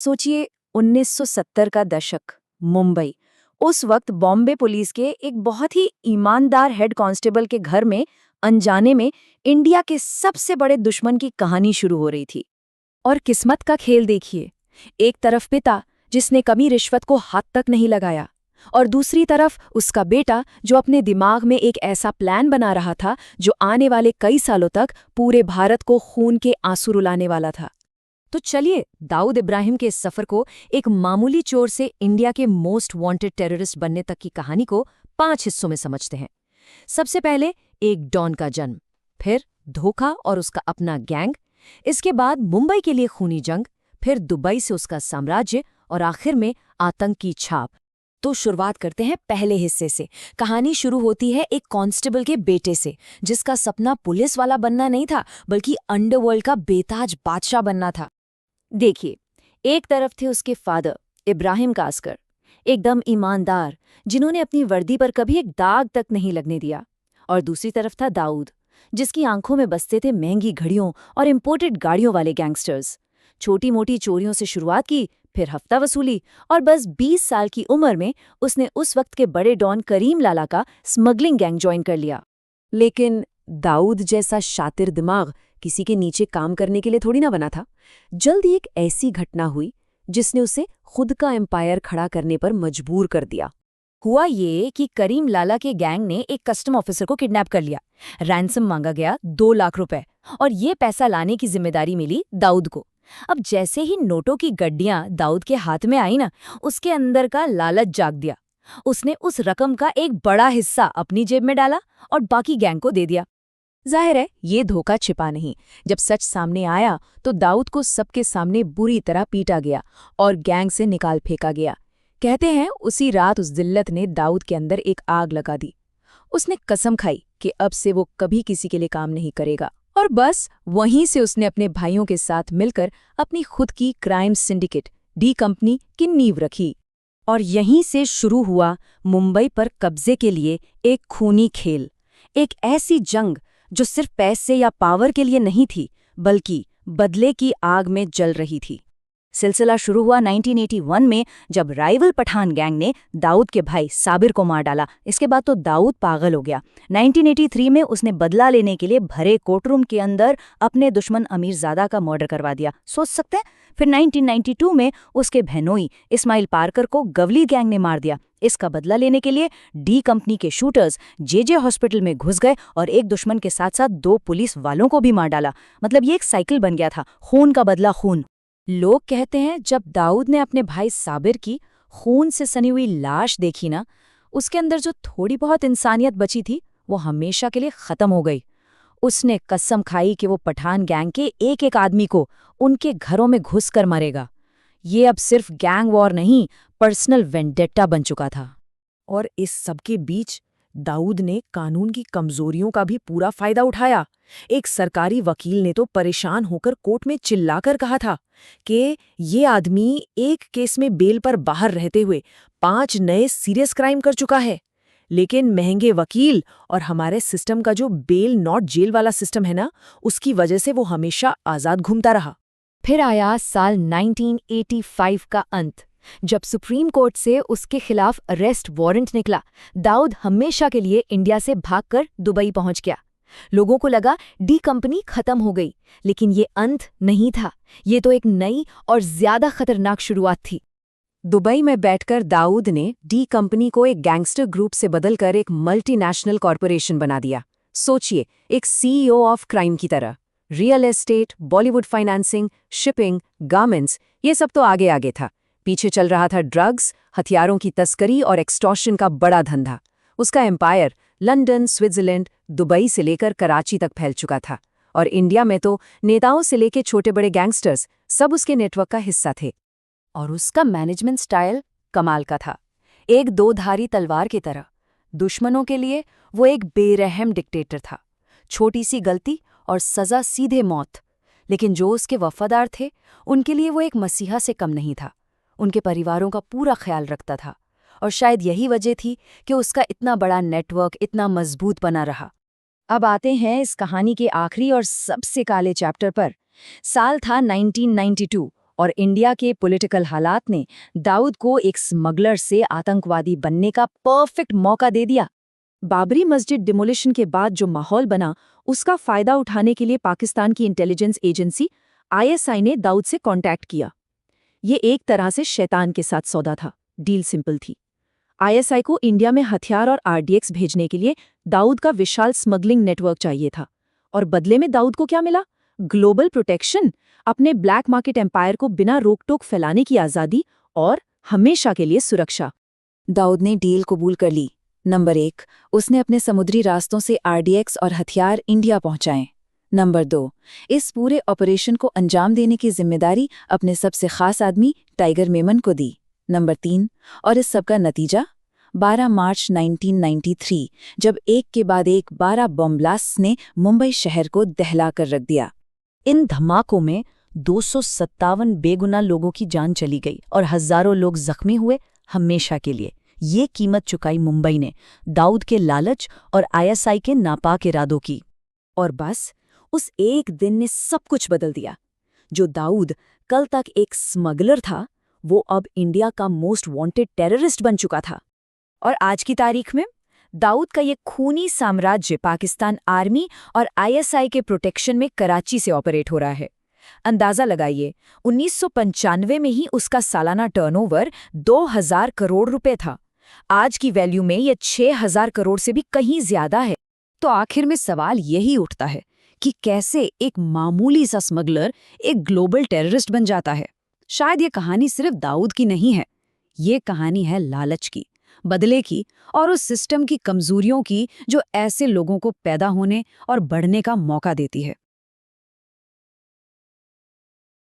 सोचिए 1970 का दशक, मुंबई। उस वक्त बॉम्बे पुलिस के एक बहुत ही ईमानदार हेड कांस्टेबल के घर में अनजाने में इंडिया के सबसे बड़े दुश्मन की कहानी शुरू हो रही थी। और किस्मत का खेल देखिए, एक तरफ पिता जिसने कभी रिश्वत को हाथ तक नहीं लगाया, और दूसरी तरफ उसका बेटा जो अपने दिमाग में एक ऐसा प्लान बना रहा था जो आने वाले कई सालों तक पूरे भारत को खून के आंसू रुलाने वाला था। तो चलिए दाऊद इब्राहिम के इस सफर को, एक मामूली चोर से इंडिया के मोस्ट वांटेड टेररिस्ट बनने तक की कहानी को 5 हिस्सों में समझते हैं। सबसे पहले एक डॉन का जन्म, फिर धोखा और उसका अपना गैंग, इसके बाद मुंबई के लिए खूनी जंग, फिर दुबई से उसका साम्राज्य और आखिर में आतंक की छाप। तो शुरुआत करते हैं पहले हिस्से से। कहानी शुरू होती है एक कांस्टेबल के बेटे से, जिसका सपना पुलिस वाला बनना नहीं था बल्कि अंडरवर्ल्ड का बेताज बादशाह बनना था। देखिए, एक तरफ थे उसके फादर इब्राहिम कास्कर, एकदम ईमानदार, जिन्होंने अपनी वर्दी पर कभी एक दाग तक नहीं लगने दिया। और दूसरी तरफ था दाऊद, जिसकी आंखों में बसते थे महंगी घड़ियों और इंपोर्टेड गाड़ियों वाले गैंगस्टर्स। छोटी मोटी चोरियों से शुरुआत की, फिर हफ्ता वसूली, और बस 20 साल की उम्र में उसने उस वक्त के बड़े डॉन करीम लाला का स्मगलिंग गैंग ज्वाइन कर लिया। लेकिन दाऊद जैसा शातिर दिमाग किसी के नीचे काम करने के लिए थोड़ी ना बना था। जल्द एक ऐसी घटना हुई जिसने उसे खुद का एम्पायर खड़ा करने पर मजबूर कर दिया। हुआ ये कि करीम लाला के गैंग ने एक कस्टम ऑफिसर को किडनैप कर लिया। रैंसम मांगा गया 2 लाख रुपए, और ये पैसा लाने की जिम्मेदारी मिली दाऊद को। अब जैसे ही नोटों की गड्डियां दाऊद के हाथ में आई ना, उसके अंदर का लालच जाग दिया। उसने उस रकम का एक बड़ा हिस्सा अपनी जेब में डाला और बाकी गैंग को दे दिया। जाहिर है ये धोखा छिपा नहीं। जब सच सामने आया तो दाऊद को सबके सामने बुरी तरह पीटा गया और गैंग से निकाल फेंका गया। कहते हैं उसी रात उस जिल्लत ने दाऊद के अंदर एक आग लगा दी। उसने कसम खाई कि अब से वो कभी किसी के लिए काम नहीं करेगा, और बस वहीं से उसने अपने भाइयों के साथ मिलकर अपनी खुद की क्राइम सिंडिकेट डी कंपनी की नींव रखी। और यहीं से शुरू हुआ मुंबई पर कब्जे के लिए एक खूनी खेल, एक ऐसी जंग जो सिर्फ पैसे या पावर के लिए नहीं थी बल्कि बदले की आग में जल रही थी। सिलसिला शुरू हुआ 1981 में, जब राइवल पठान गैंग ने दाऊद के भाई साबिर को मार डाला। इसके बाद तो दाऊद पागल हो गया। 1983 में उसने बदला लेने के लिए भरे कोर्टरूम के अंदर अपने दुश्मन अमीरजादा का मर्डर करवा दिया। सोच सकते हैं। फिर 1992 में उसके बहनोई इस्माइल पारकर को गवली गैंग ने मार दिया। इसका बदला लेने के लिए डी कंपनी के शूटर्स जेजे हॉस्पिटल में घुस गए और एक दुश्मन के साथ साथ 2 पुलिस वालों को भी मार डाला। मतलब ये एक साइकिल बन गया था, खून का बदला खून। लोग कहते हैं जब दाऊद ने अपने भाई साबिर की खून से सनी हुई लाश देखी ना, उसके अंदर जो थोड़ी बहुत इंसानियत बची थी वो हमेशा के लिए खत्म हो गई। उसने कसम खाई कि वो पठान गैंग के एक एक आदमी को उनके घरों में घुस कर मारेगा। ये अब सिर्फ गैंग वॉर नहीं, पर्सनल वेंडेट्टा बन चुका था। और इस सब के बीच दाऊद ने कानून की कमजोरियों का भी पूरा फायदा उठाया। एक सरकारी वकील ने तो परेशान होकर कोर्ट में चिल्लाकर कहा था कि ये आदमी एक केस में बेल पर बाहर रहते हुए 5 नए सीरियस क्राइम कर चुका है। लेकिन महंगे वकील और हमारे सिस्टम का जो बेल नॉट जेल वाला सिस्टम है ना, उसकी वजह से वो हमेशा आजाद घूमता रहा। फिर आया साल 1985 का अंत, जब सुप्रीम कोर्ट से उसके खिलाफ अरेस्ट वारंट निकला। दाऊद हमेशा के लिए इंडिया से भागकर दुबई पहुंच गया। लोगों को लगा डी कंपनी खत्म हो गई, लेकिन ये अंत नहीं था। ये तो एक नई और ज्यादा खतरनाक शुरुआत थी। दुबई में बैठकर दाऊद ने डी कंपनी को एक गैंगस्टर ग्रुप से बदलकर एक मल्टीनेशनल कॉरपोरेशन बना दिया। सोचिए, एक सीईओ ऑफ क्राइम की तरह। Real estate, Bollywood financing, shipping, garments, ये सब तो आगे आगे था। पीछे चल रहा था ड्रग्स, हथियारों की तस्करी और एक्सटॉर्शन का बड़ा धंधा। उसका एम्पायर लंदन, स्विट्जरलैंड, दुबई से लेकर कराची तक फैल चुका था। और इंडिया में तो नेताओं से लेकर छोटे बड़े गैंगस्टर्स सब उसके नेटवर्क का हिस्सा थे। और उसका मैनेजमेंट स्टाइल कमाल का था, एक 2-धारी तलवार की तरह। दुश्मनों के लिए वो एक बेरहम डिक्टेटर था, छोटी सी गलती और सजा सीधे मौत। लेकिन जो उसके वफादार थे, उनके लिए वो एक मसीहा से कम नहीं था। उनके परिवारों का पूरा ख्याल रखता था, और शायद यही वजह थी कि उसका इतना बड़ा नेटवर्क इतना मजबूत बना रहा। अब आते हैं इस कहानी के आखिरी और सबसे काले चैप्टर पर। साल था 1992 और इंडिया के पॉलिटिकल हालात ने दाऊद को एक स्मगलर से आतंकवादी बनने का परफेक्ट मौका दे दिया। बाबरी मस्जिद डिमोलिशन के बाद जो माहौल बना, उसका फायदा उठाने के लिए पाकिस्तान की इंटेलिजेंस एजेंसी ISI ने दाऊद से कांटेक्ट किया। ये एक तरह से शैतान के साथ सौदा था। डील सिंपल थी। ISI को इंडिया में हथियार और RDX भेजने के लिए दाऊद का विशाल स्मगलिंग नेटवर्क चाहिए था। और बदले में दाऊद को क्या मिला? ग्लोबल प्रोटेक्शन, अपने ब्लैक मार्केट एम्पायर को बिना रोक टोक फैलाने की आज़ादी और हमेशा के लिए सुरक्षा। दाऊद ने डील कबूल कर ली। नंबर 1, उसने अपने समुद्री रास्तों से RDX और हथियार इंडिया पहुंचाए। नंबर 2, इस पूरे ऑपरेशन को अंजाम देने की जिम्मेदारी अपने सबसे खास आदमी टाइगर मेमन को दी। नंबर 3, और इस सब का नतीजा 12 मार्च 1993, जब एक के बाद एक 12 बम ब्लास्ट ने मुंबई शहर को दहला कर रख दिया। इन धमाकों में 257 बेगुनाह लोगों की जान चली गई और हजारों लोग जख्मी हुए हमेशा के लिए। ये कीमत चुकाई मुंबई ने दाऊद के लालच और ISI के नापाक इरादों की। और बस उस एक दिन ने सब कुछ बदल दिया। जो दाऊद कल तक एक स्मगलर था, वो अब इंडिया का मोस्ट वांटेड टेररिस्ट बन चुका था। और आज की तारीख में दाऊद का ये खूनी साम्राज्य पाकिस्तान आर्मी और ISI के प्रोटेक्शन में कराची से ऑपरेट हो रहा है। अंदाजा लगाइए, 1995 में ही उसका सालाना टर्नओवर 2000 करोड़ रुपए था। आज की वैल्यू में ये 6000 करोड़ से भी कहीं ज्यादा है। तो आखिर में सवाल यही उठता है कि कैसे एक मामूली सा स्मगलर एक ग्लोबल टेररिस्ट बन जाता है। शायद ये कहानी सिर्फ दाऊद की नहीं है। ये कहानी है लालच की, बदले की और उस सिस्टम की कमजोरियों की जो ऐसे लोगों को पैदा होने और बढ़ने का मौका देती है।